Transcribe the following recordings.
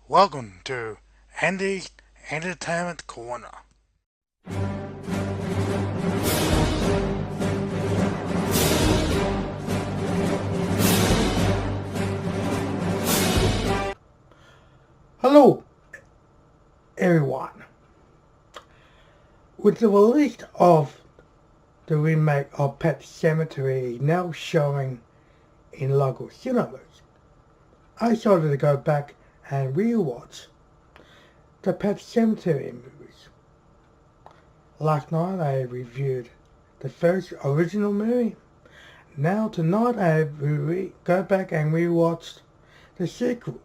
Welcome to Andy's Entertainment Corner. Hello, everyone. With the release of the remake of Pet Sematary now showing in local cinemas, I decided to go back and rewatch the Pet Sematary movies. Last night I reviewed the first original movie. Now tonight I go back and rewatch the sequel,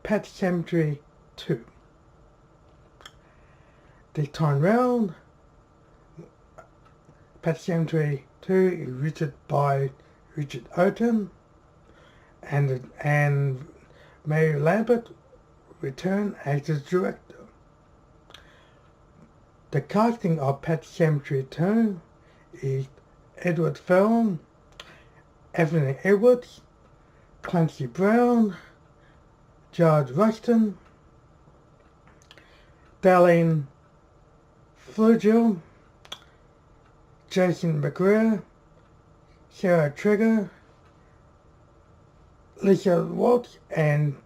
Pet Sematary 2. This time round, Pet Sematary 2 is written by Richard Otten and Mary Lambert returned as the director. The casting of Pet Sematary 2 is Edward Furlong, Anthony Edwards, Clancy Brown, George Rustin, Darlene Flugel, Jason McGrath, Sarah Trigger, Lisa Waltz, and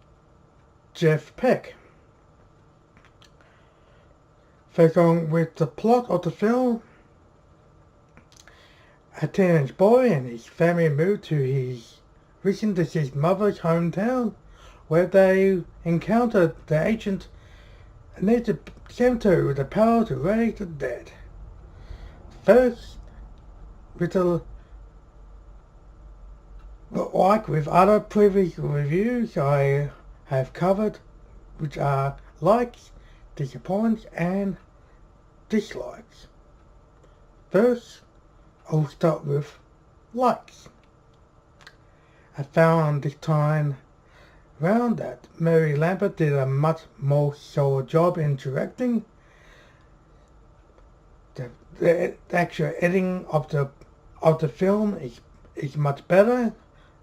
Jeff Peck. First on with the plot of the film, a teenage boy and his family move to his recent deceased mother's hometown, where they encounter the ancient native cemetery with the power to raise the dead. First, like with other previous reviews I have covered, which are likes, disappointments, and dislikes. First, I'll start with likes. I found this time round that Mary Lambert did a much more solid job in directing. The actual editing of the film is much better.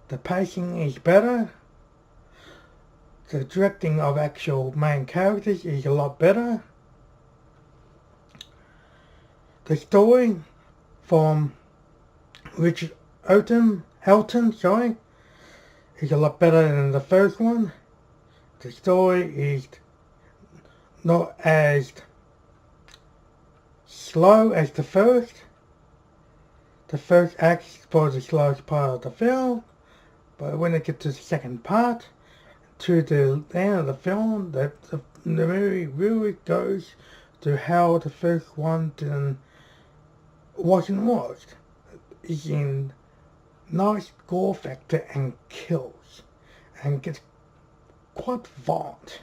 The pacing is better. The directing of actual main characters is a lot better. The story from Richard Helton, is a lot better than the first one. The story is not as slow as the first. The first act is probably the slowest part of the film, but when it gets to the second part, to the end of the film, the movie really goes to how the first one wasn't watched. It's in nice gore factor and kills, and gets quite violent.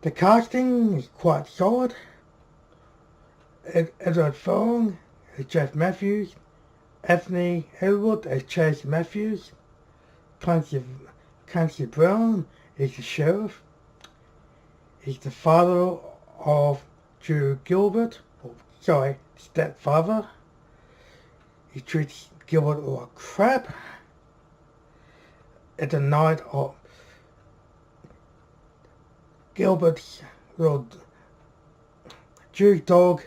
The casting is quite solid. Edward Furlong as Jeff Matthews, Anthony Edwards as Chase Matthews, Clancy Brown is the sheriff. He's the father of Drew Gilbert, stepfather. He treats Gilbert like crap. At the night of Gilbert's little Drew's dog,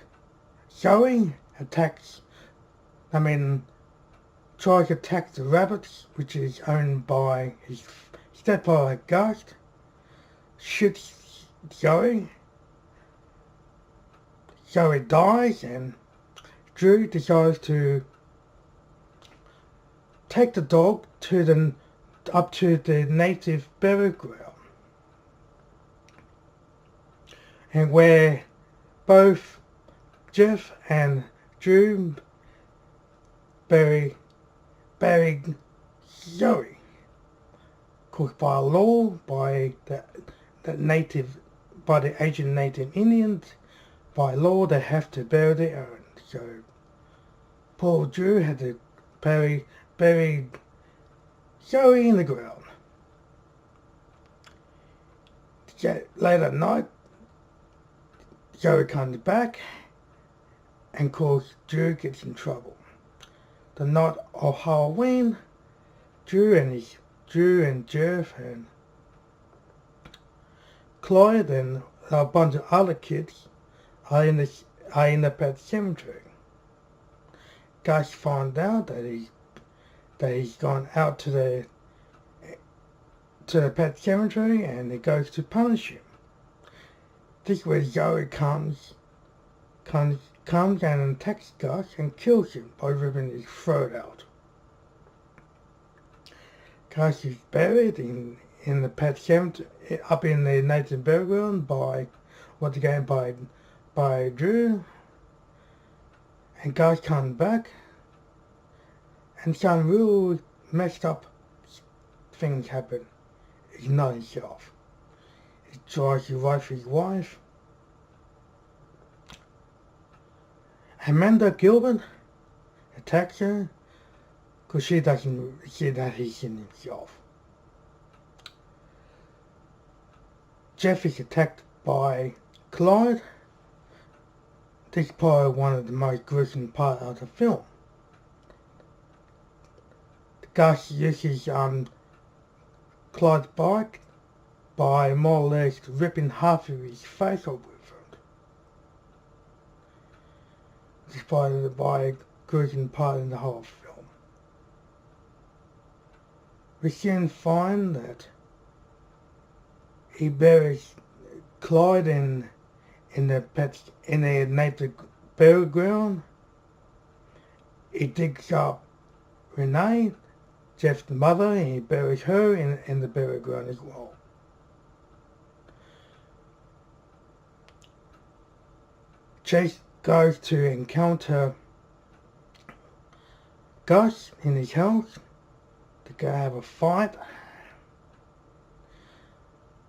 Zoe, tries to attack the rabbits, which is owned by his stepfather Gus, shoots Zoe. Zoe dies, and Drew decides to take the dog up to the native burial ground, and where both Jeff and Drew bury Zoe. Of course, by law, by the Asian native Indians, by law they have to bury their own. So poor Drew had to bury Zoe in the ground. Late at night, Zoe comes back, and of course Drew gets in trouble. The night of Halloween, Drew and Jeff and Clyde and a bunch of other kids are in the pet cemetery. Gus finds out that he's gone out to the pet cemetery and he goes to punish him. This is where Zoe comes and attacks Gus and kills him by ripping his throat out. Gus is buried in the pet cemetery up in the native burial ground by Drew. And Gus comes back and some real messed up things happen. He's not himself. He tries to wife his wife. Amanda Gilbert attacks her because she doesn't see that he's in himself. Jeff is attacked by Clyde. This is probably one of the most gruesome parts of the film. Gus uses Clyde's bike by more or less ripping half of his face off with it. This is probably a gruesome part in the whole film. We soon find that he buries Clyde in the native burial ground. He digs up Renee, Jeff's mother, and he buries her in the burial ground as well. Chase goes to encounter Gus in his house to go have a fight.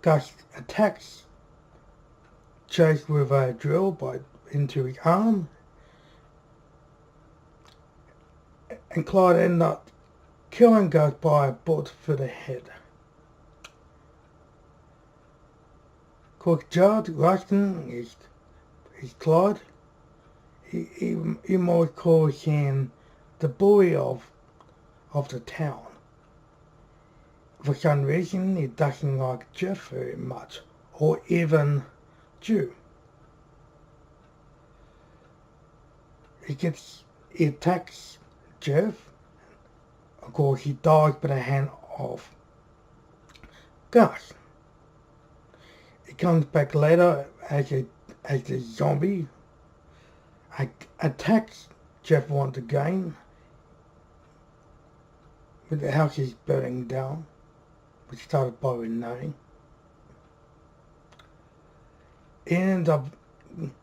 Gus attacks Chase with a drill into his arm, and Clyde ends up killing Gus by a bullet for the head. Cook Judd Rustin is Clyde. He might call him the bully of the town. For some reason, he doesn't like Jeff very much, or even Drew. He attacks Jeff. Of course, he dies by the hand of Gus. He comes back later as a zombie. Attacks Jeff once again. With the house is burning down, which started by Renee. He ends up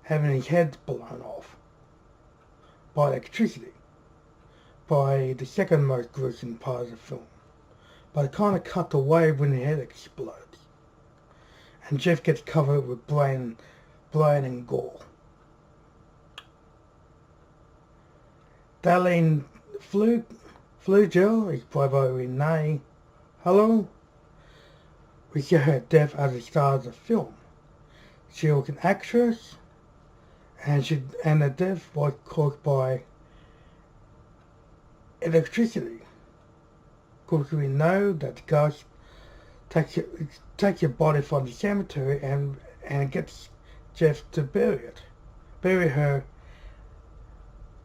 having his head blown off by electricity, by the second most gruesome part of the film. But it kind of cut away when the head explodes. And Jeff gets covered with blood and gore. Darlene Flugel is played by Renee Hello. We see her death at the start of the film. She was an actress, and the death was caused by electricity. Because we know that Gus takes your body from the cemetery and gets Jeff to bury her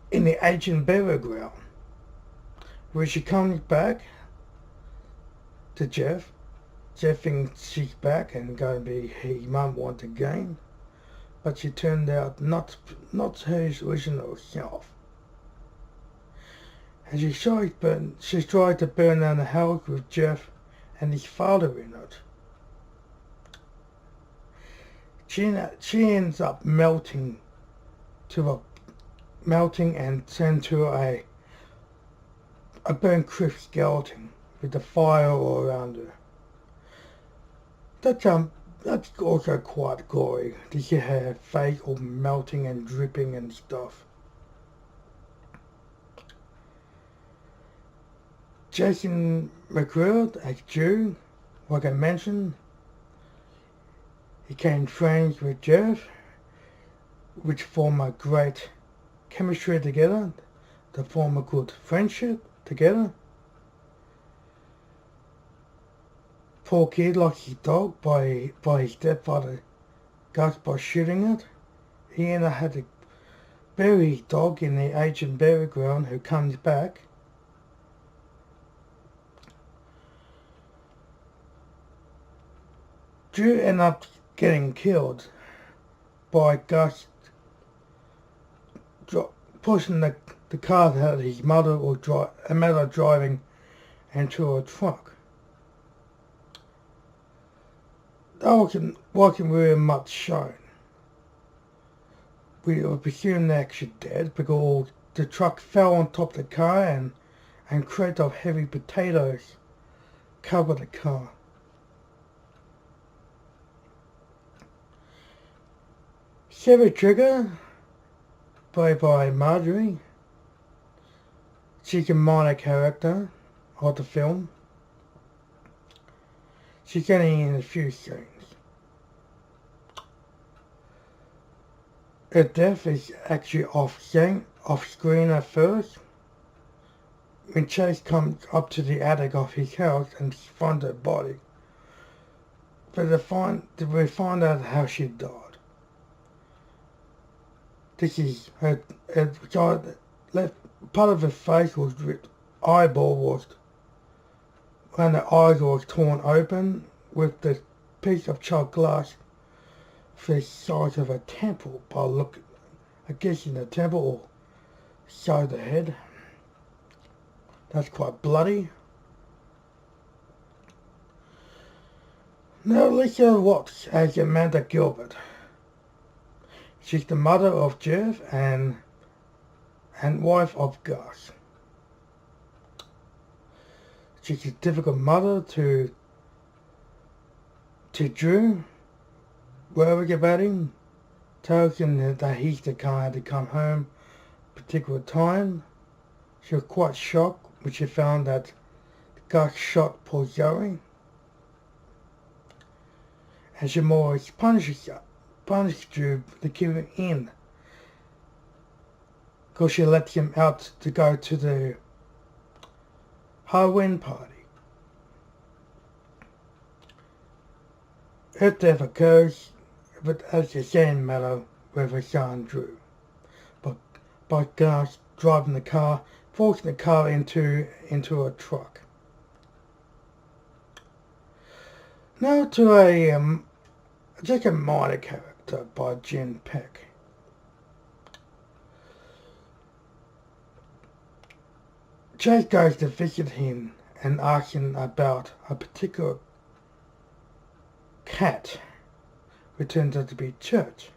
in the ancient burial ground. When she comes back to Jeff thinks she's back and going to be his mum once again, but she turned out not her original self. And she tried to burn down the house with Jeff and his father in it. She ends up melting and turned to a burnt crisp skeleton with the fire all around her. That's also quite gory to see her face all melting and dripping and stuff. Jason McGraw as Drew, like I mentioned, he became friends with Jeff, which formed a great chemistry together, to form a good friendship together. poor kid lost his dog by his stepfather Gus by shooting it. He ended up had to bury his dog in the ancient burial ground who comes back. Drew ended up getting killed by Gus pushing the car that his mother was driving into a truck. That wasn't really much shown. We presume they're actually dead because the truck fell on top of the car and crates of heavy potatoes covered the car. Sarah Trigger, played by Marjorie. She's a minor character of the film. She's only in a few scenes. Her death is actually off screen at first. When Chase comes up to the attic of his house and finds her body. But we find out how she died. This is her left part of her face was ripped, eyeball was, and the eyes was torn open with the piece of charred glass the size of a temple by look, I guess in the temple or side of the head. That's quite bloody. Now Lisa Watts as Amanda Gilbert. She's the mother of Jeff and wife of Gus. She's a difficult mother to Drew, worried about him, tells him that he's the kind to come home at a particular time. She was quite shocked when she found that Gus shot poor Zoe. And she more punished Drew to keep him in. Because she let him out to go to the Halloween party. Her death occurs, but as the same matter with her son Drew. But Gus driving the car, forcing the car into a truck. Now to just a minor character by Jen Peck. Chase goes to visit him and asks him about a particular cat, which turns out to be Church.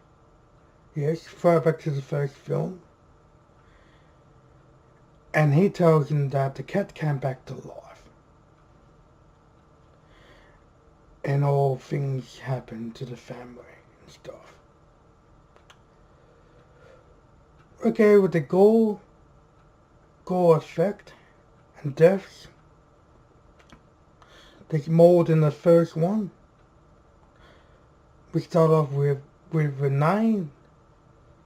Yes, throwback to the first film. And he tells him that the cat came back to life. And all things happen to the family and stuff. Okay, with the gore effect and deaths, there's more than the first one. We start off with Renee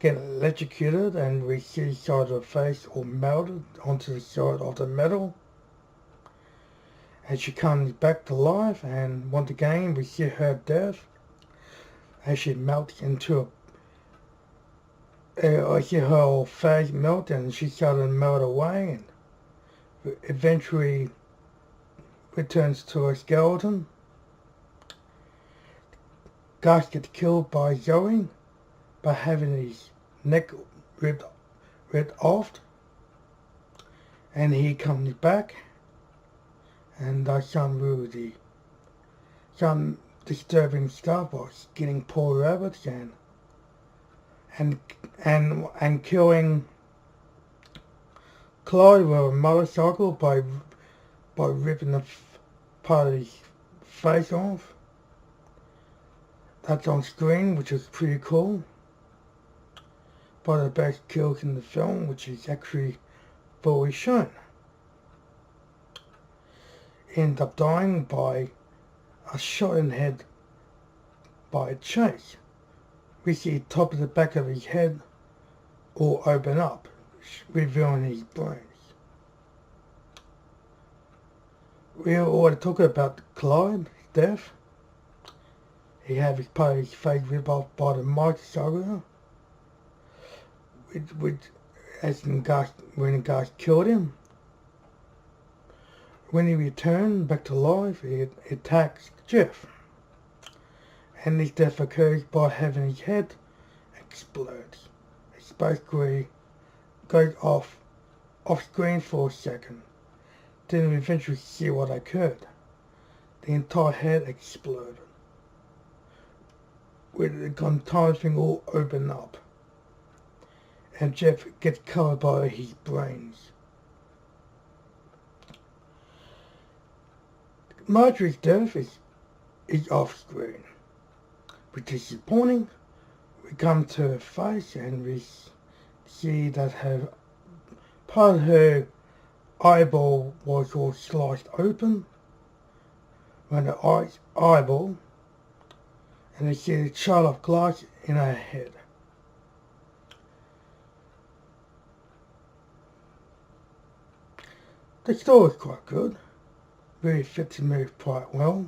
getting electrocuted and we see the side of her face all melted onto the side of the metal. And she comes back to life and once again we see her death as she melts into I see her whole face melt and she started to melt away and eventually returns to a skeleton. Gus gets killed by Zoe by having his neck ripped off, and he comes back, and there's some disturbing stuff like getting poor rabbits and killing Clyde with a motorcycle by ripping the part of his face off. That's on screen, which is pretty cool. One of the best kills in the film, which is actually fully shown. He ends up dying by a shot in the head by a Chase. We see the top of the back of his head all open up, revealing his brains. We already talked about Clyde. death. He had his part of his face ripped off by the motorcycle, which as the guys, when the guys killed him. When he returned back to life, he attacks Jeff, and his death occurs by having his head explode. It's basically goes off screen for a second. Then we eventually see what occurred. The entire head exploded, with the entire thing all open up, and Jeff gets covered by his brains. Marjorie's death is off screen, which is disappointing. We come to her face and we see that her part of her eyeball was all sliced open, when the eyeball, and we see the shard of glass in her head. The story is quite good. Really fits the movie quite well.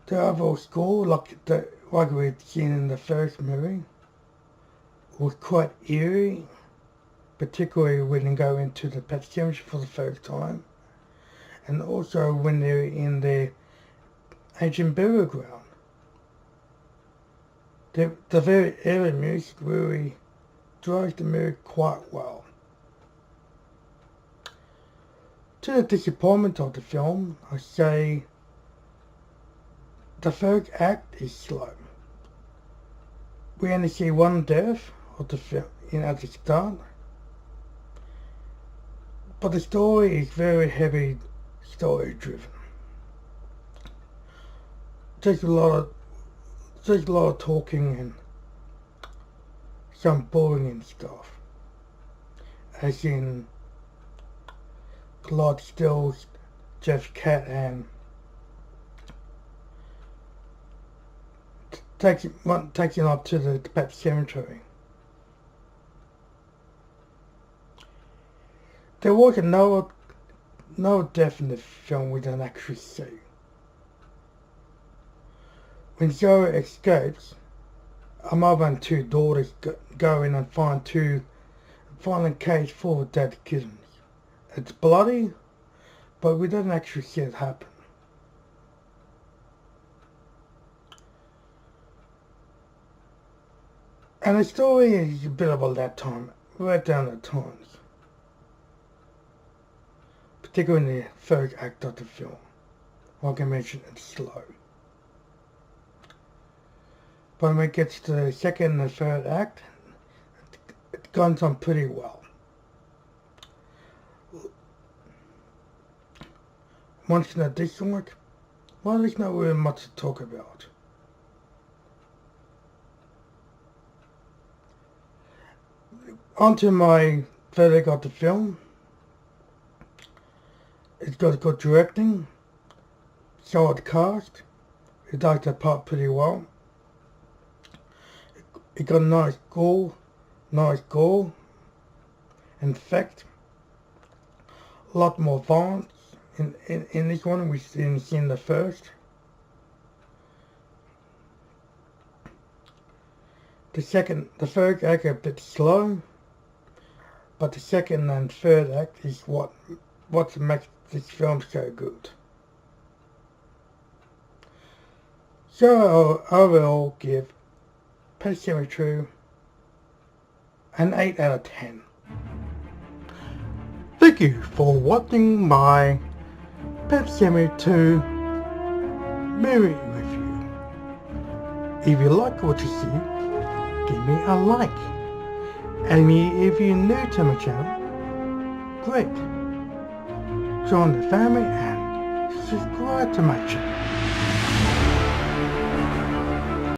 The overall score, like we'd seen in the first movie, was quite eerie, particularly when they go into the Pet Cemetery for the first time, and also when they're in the ancient burial ground. The very early music really drives the movie quite well. To the disappointment of the film, I say the third act is slow. We only see one death of the film at the start, but the story is very heavy story driven. There's a lot of talking and some boring and stuff, as in Claude Stills, Jeff Cat, and taking up to the Pet Cemetery. There was no death in the film we don't actually see. When Zoe escapes, a mother and two daughters go in and find a cage full of dead kittens. It's bloody, but we don't actually see it happen. And the story is a bit of a let down at times. Particularly in the third act of the film. Like I mentioned, it's slow. But when it gets to the second and third act, it goes on pretty well. Once thing I dislike, well, there's not really much to talk about. Onto my verdict of the film. It's got good directing, solid cast. It does that part pretty well. It got nice gore, in fact, a lot more violence in this one we didn't see in the first. The third act a bit slow, but the second and third act is what makes this film so good. So I will give Pet Sematary an 8 out of 10. Thank you for watching my Pet Sematary 2 movie review. If you like what you see, give me a like. And if you're new to my channel, great. Join the family and subscribe to my channel.